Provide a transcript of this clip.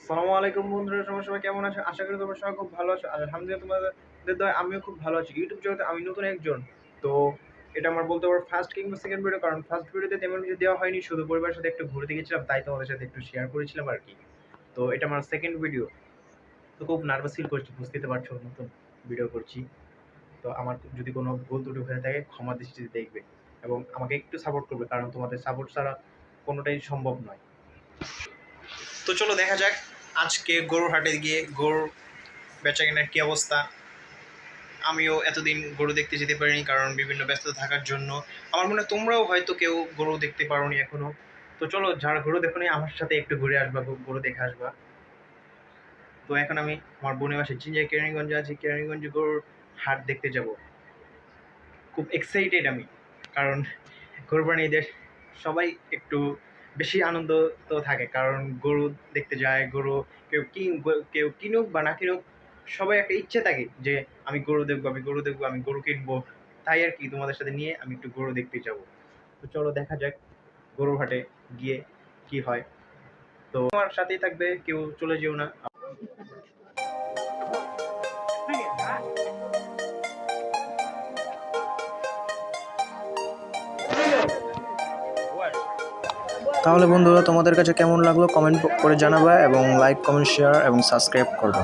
আসসালামু আলাইকুম বন্ধুরা, তোমরা সবাই কেমন আছো? আশা করি তোমরা সবাই খুব ভালো আছো। আলহামদুলিল্লাহ তোমাদের দয়ায় আমিও খুব ভালো আছি। ইউটিউব জগতে আমি নতুন একজন। তো এটা আমার বলতে পারো ফার্স্ট কিংবা সেকেন্ড ভিডিও, কারণ ফার্স্ট ভিডিওতে তেমন কিছু দেওয়া হয়নি, শুধু পরিবারের সাথে একটু ঘুরতে গেছিলাম, তাই তোমাদের সাথে একটু শেয়ার করেছিলাম আর কি। তো এটা আমার সেকেন্ড ভিডিও। তো খুব নার্ভাস ফিল করছি, বুঝতেই তো পারছো, নতুন ভিডিও করছি। তো আমার যদি কোনো ভুল ত্রুটি হয়ে থাকে ক্ষমা দৃষ্টিতে দেখবে এবং আমাকে একটু সাপোর্ট করবে, কারণ তোমাদের সাপোর্ট ছাড়া কোনোটাই সম্ভব নয়। তো চলো দেখা যাক আজকে গরুর হাটে গিয়ে গরুর বেচাকেনার কী অবস্থা। আমিও এতদিন গরু দেখতে যেতে পারিনি, কারণ বিভিন্ন ব্যস্ততা থাকার জন্য। আমার মনে হয় তোমরাও হয়তো কেউ গরু দেখতে পারোনি এখনো। তো চলো, যারা গরু দেখোনি আমার সাথে একটু ঘুরে আসবা, গরু দেখে আসবা। তো এখন আমি আমার বোনের বাসায় চিনজাই কেরানীগঞ্জে আছি, কেরানীগঞ্জে গরুর হাট দেখতে যাব। খুব এক্সাইটেড আমি, কারণ কোরবানি ঈদের সবাই একটু বেশি আনন্দ তো থাকে, কারণ গরু দেখতে যায়। গরু কেউ কিনুক বা না কিনুক, সবাই একটা ইচ্ছে থাকে যে আমি গরু দেখবো, আমি গরু দেখবো, আমি গরু কিনবো। তাই আর কি, তোমাদের সাথে নিয়ে আমি একটু গরু দেখতে যাব। তো চলো দেখা যাক গরুর হাটে গিয়ে কি হয়। তো আমার সাথেই থাকবে, কেউ চলে যেও না। তাহলে বন্ধুরা, তোমাদের কাছে কেমন লাগলো কমেন্ট করে জানাবা এবং লাইক, কমেন্ট, শেয়ার এবং সাবস্ক্রাইব করবে।